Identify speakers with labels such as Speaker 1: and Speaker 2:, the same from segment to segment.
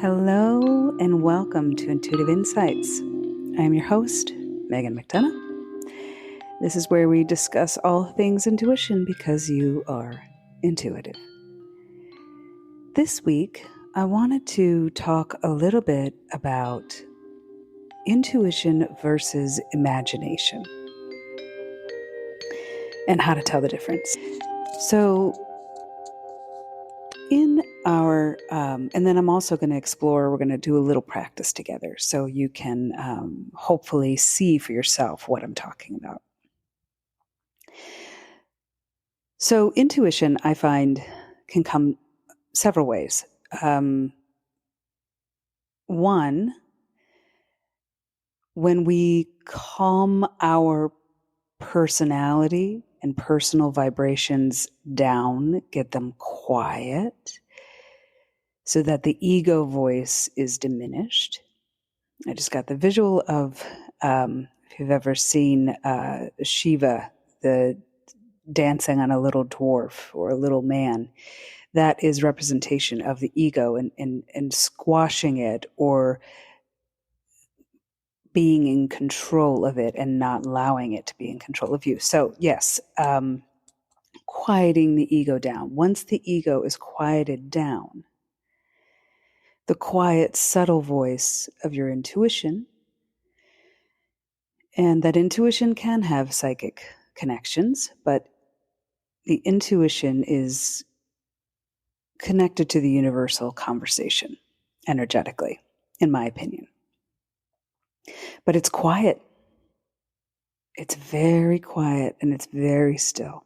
Speaker 1: Hello and welcome to Intuitive Insights. I am your host, McDonough. This is where we discuss all things intuition because you are intuitive. This week, I wanted to talk a little bit about intuition versus imagination and how to tell the difference. So, in our, and then I'm also going to explore, we're going to do a little practice together so you can hopefully see for yourself what I'm talking about. So intuition, I find, can come several ways. One, when we calm our personality and personal vibrations down, get them quiet so that the ego voice is diminished. I just got the visual of, if you've ever seen Shiva, the dancing on a little dwarf or a little man, that is representation of the ego and squashing it or being in control of it and not allowing it to be in control of you. So yes, quieting the ego down. Once the ego is quieted down, the quiet, subtle voice of your intuition, and that intuition can have psychic connections, but the intuition is connected to the universal conversation energetically, in my opinion. But it's quiet. It's very quiet and it's very still.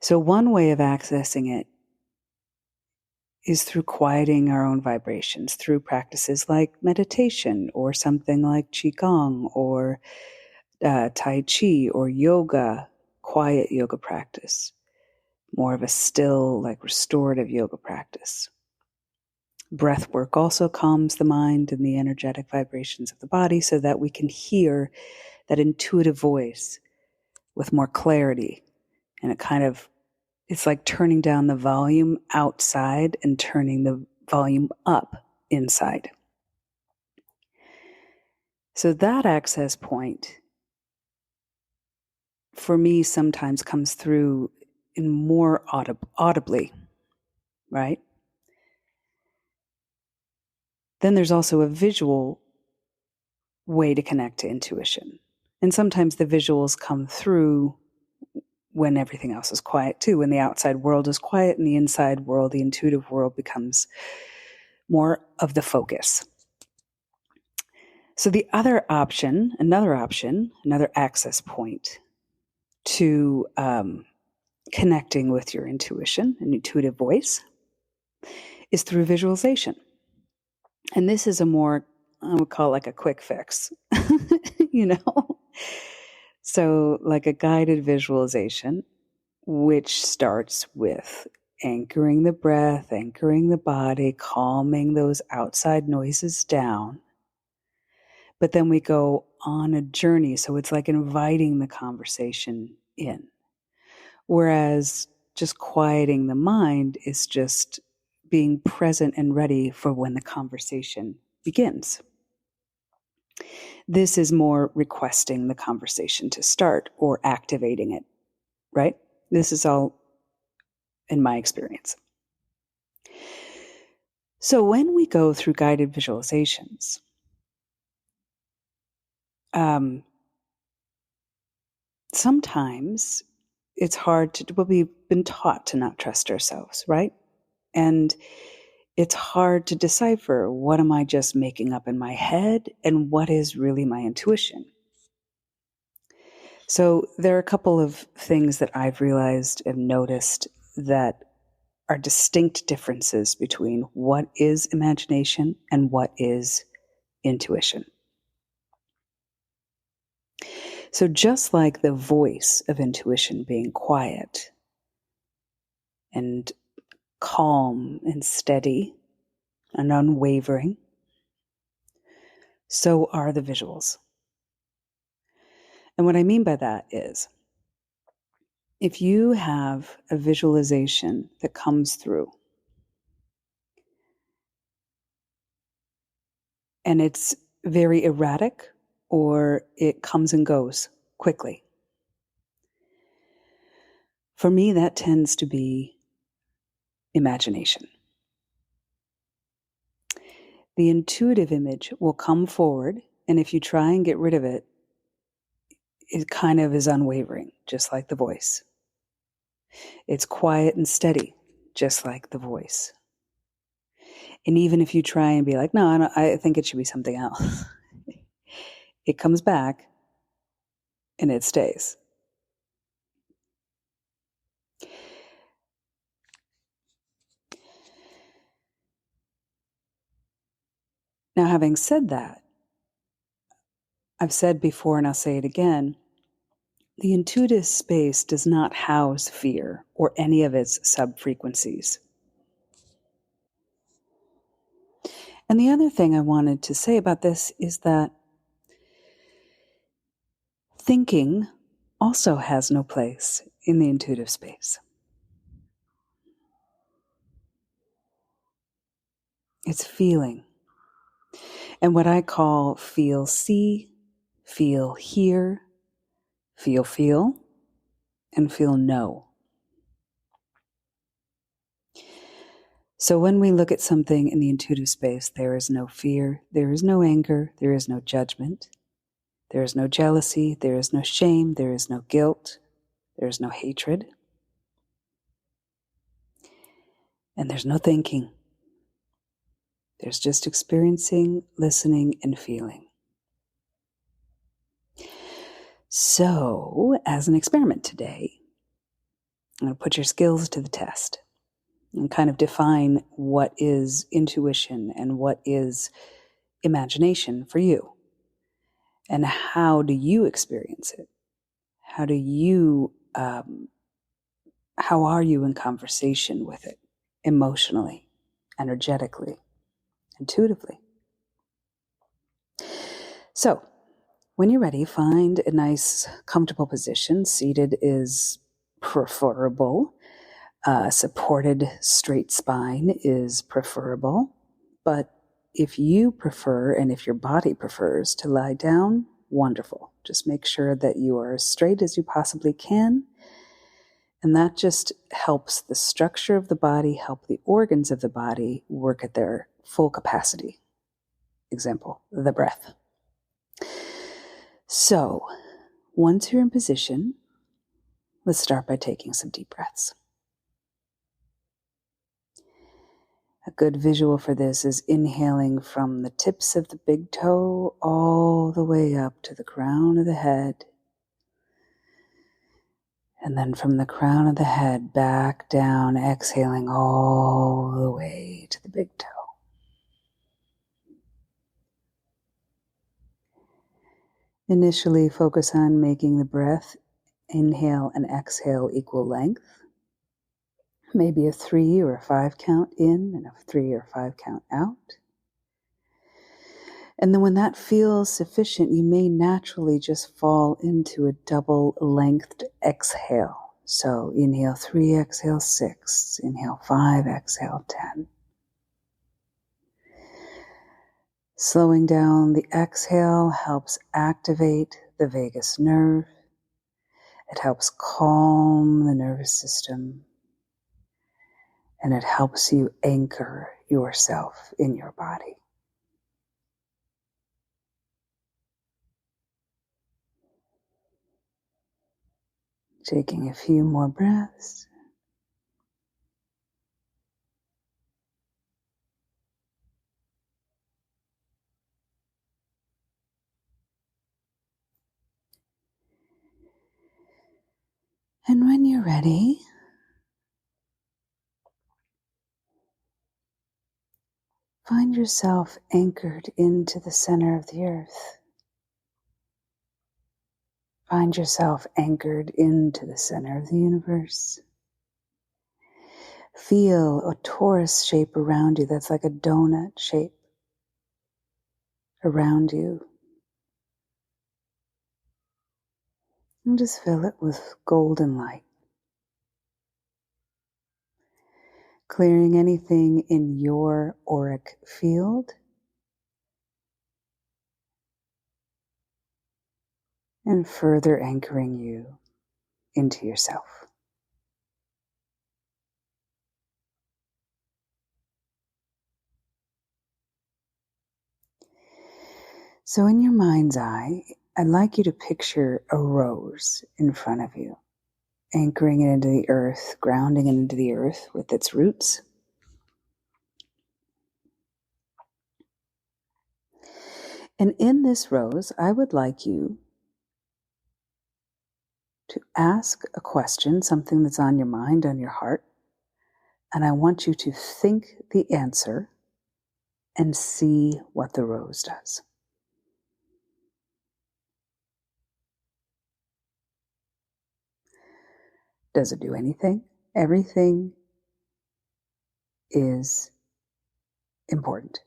Speaker 1: So one way of accessing it is through quieting our own vibrations, through practices like meditation or something like qigong or tai chi or yoga, quiet yoga practice, more of a still, like restorative yoga practice. Breath work also calms the mind and the energetic vibrations of the body so that we can hear that intuitive voice with more clarity. And it's like turning down the volume outside and turning the volume up inside. So that access point, for me, sometimes comes through in more audibly, right? Then there's also a visual way to connect to intuition. And sometimes the visuals come through when everything else is quiet too. When the outside world is quiet and the inside world, the intuitive world, becomes more of the focus. So the other option, another access point to connecting with your intuition, an intuitive voice, is through visualization. And this is a more, I would call like a quick fix, So like a guided visualization, which starts with anchoring the breath, anchoring the body, calming those outside noises down. But then we go on a journey. So it's like inviting the conversation in. Whereas just quieting the mind is just being present and ready for when the conversation begins. This is more requesting the conversation to start or activating it, right? This is all in my experience. So when we go through guided visualizations, sometimes it's hard to, well, we've been taught to not trust ourselves, right? And it's hard to decipher what am I just making up in my head and what is really my intuition. So there are a couple of things that I've realized and noticed that are distinct differences between what is imagination and what is intuition. So just like the voice of intuition being quiet and calm and steady and unwavering, so are the visuals. And what I mean by that is, if you have a visualization that comes through and it's very erratic, or it comes and goes quickly. For me, that tends to be imagination. The intuitive image will come forward, and if you try and get rid of it, it kind of is unwavering, just like the voice. It's quiet and steady, just like the voice. And even if you try and be like, no, I think it should be something else, it comes back and it stays. Now, having said that, I've said before and I'll say it again, the intuitive space does not house fear or any of its subfrequencies. And the other thing I wanted to say about this is that thinking also has no place in the intuitive space. It's feeling. And what I call feel, see, feel, hear, feel, and feel know. So when we look at something in the intuitive space, there is no fear, there is no anger, there is no judgment, there is no jealousy, there is no shame, there is no guilt, there is no hatred, and there's no thinking. There's just experiencing, listening, and feeling. So, as an experiment today, I'm going to put your skills to the test and kind of define what is intuition and what is imagination for you. And how do you experience it? How are you in conversation with it? Emotionally, energetically, intuitively. So, when you're ready, find a nice, comfortable position. Seated is preferable. Supported straight spine is preferable. But if you prefer, and if your body prefers to lie down, wonderful. Just make sure that you are as straight as you possibly can. And that just helps the structure of the body, help the organs of the body work at their full capacity. Example, the breath. So, once you're in position, let's start by taking some deep breaths. A good visual for this is inhaling from the tips of the big toe all the way up to the crown of the head. And then from the crown of the head back down, exhaling all the way to the big toe. Initially, focus on making the breath, inhale and exhale equal length. Maybe a 3 or a 5 count in and a 3 or 5 count out. And then when that feels sufficient, you may naturally just fall into a double-lengthed exhale. So inhale 3, exhale 6, inhale 5, exhale 10. Slowing down the exhale helps activate the vagus nerve. It helps calm the nervous system. And it helps you anchor yourself in your body. Taking a few more breaths. And when you're ready, find yourself anchored into the center of the earth. Find yourself anchored into the center of the universe. Feel a torus shape around you that's like a donut shape around you. And just fill it with golden light. Clearing anything in your auric field and further anchoring you into yourself. So in your mind's eye, I'd like you to picture a rose in front of you, anchoring it into the earth, grounding it into the earth with its roots. And in this rose, I would like you to ask a question, something that's on your mind, on your heart, and I want you to think the answer and see what the rose does. Does it do anything? Everything is important.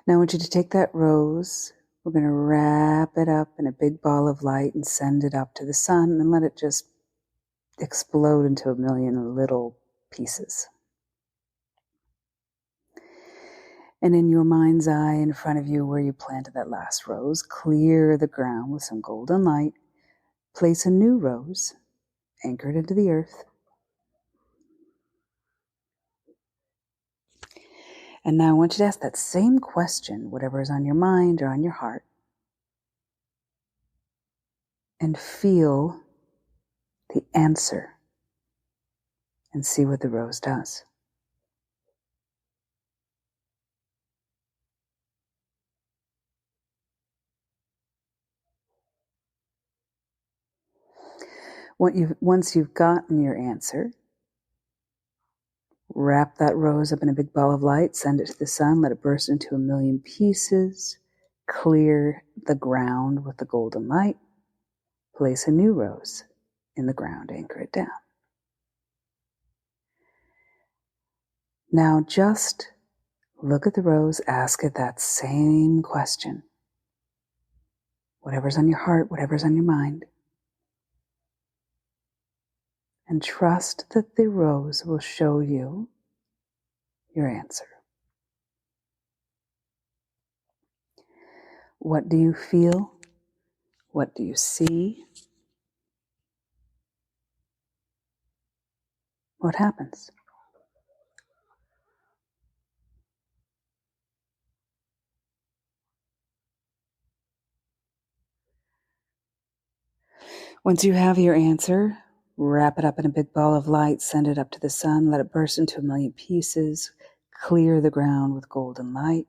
Speaker 1: Now I want you to take that rose. We're going to wrap it up in a big ball of light and send it up to the sun and let it just explode into a million little pieces. And in your mind's eye, in front of you where you planted that last rose, clear the ground with some golden light. Place a new rose, anchored into the earth. And now I want you to ask that same question, whatever is on your mind or on your heart, and feel the answer and see what the rose does. Once you've gotten your answer, wrap that rose up in a big ball of light, send it to the sun, let it burst into a million pieces, clear the ground with the golden light, place a new rose in the ground, anchor it down. Now just look at the rose, ask it that same question. Whatever's on your heart, whatever's on your mind. And trust that the rose will show you your answer. What do you feel? What do you see? What happens? Once you have your answer, wrap it up in a big ball of light, send it up to the sun, let it burst into a million pieces, clear the ground with golden light.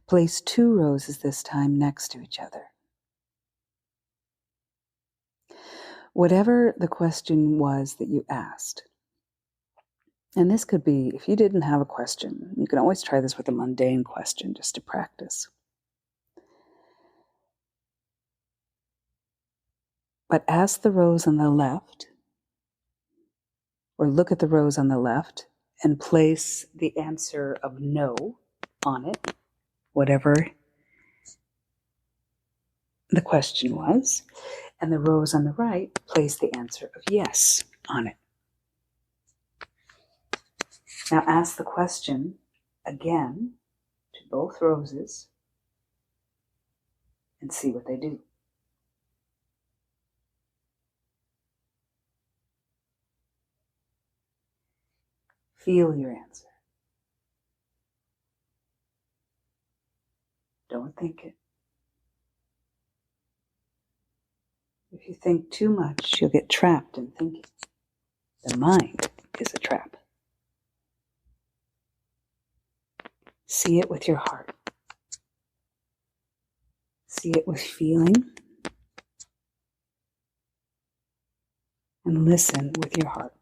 Speaker 1: Place two roses this time next to each other. Whatever the question was that you asked, and this could be, if you didn't have a question, you can always try this with a mundane question just to practice. But ask the rose on the left, or look at the rose on the left, and place the answer of no on it, whatever the question was. And the rose on the right, place the answer of yes on it. Now ask the question again to both roses and see what they do. Feel your answer. Don't think it. If you think too much, you'll get trapped in thinking. The mind is a trap. See it with your heart. See it with feeling. And listen with your heart.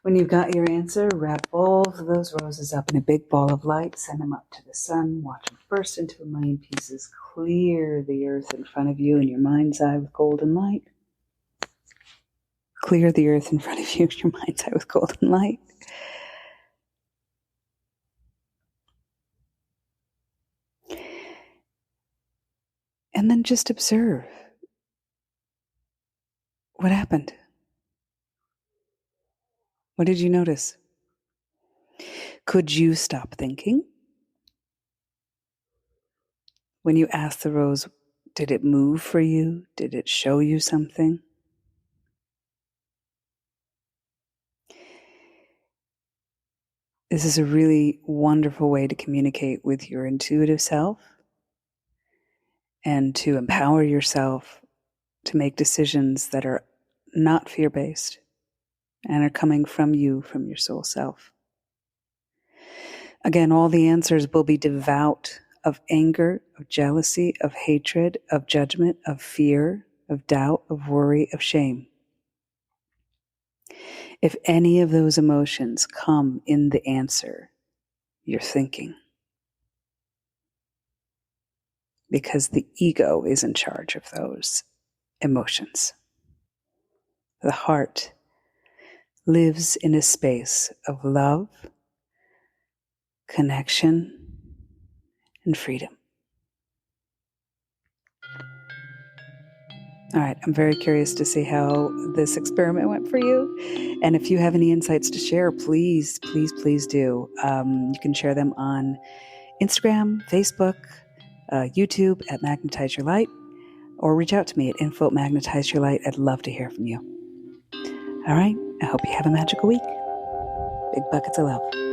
Speaker 1: When you've got your answer, wrap both of those roses up in a big ball of light, send them up to the sun, watch them burst into a million pieces, clear the earth in front of you in your mind's eye with golden light. Clear the earth in front of you in your mind's eye with golden light. And then just observe what happened. What did you notice? Could you stop thinking? When you asked the rose, did it move for you? Did it show you something? This is a really wonderful way to communicate with your intuitive self and to empower yourself to make decisions that are not fear-based and are coming from you, from your soul self. Again, all the answers will be devout of anger, of jealousy, of hatred, of judgment, of fear, of doubt, of worry, of shame. If any of those emotions come in the answer, you're thinking. Because the ego is in charge of those emotions. The heart lives in a space of love, connection, and freedom. All right, I'm very curious to see how this experiment went for you. And if you have any insights to share, please, please, please do. You can share them on Instagram, Facebook, YouTube at Magnetize Your Light, or reach out to me at info@magnetizeyourlight. I'd love to hear from you. All right, I hope you have a magical week. Big buckets of love.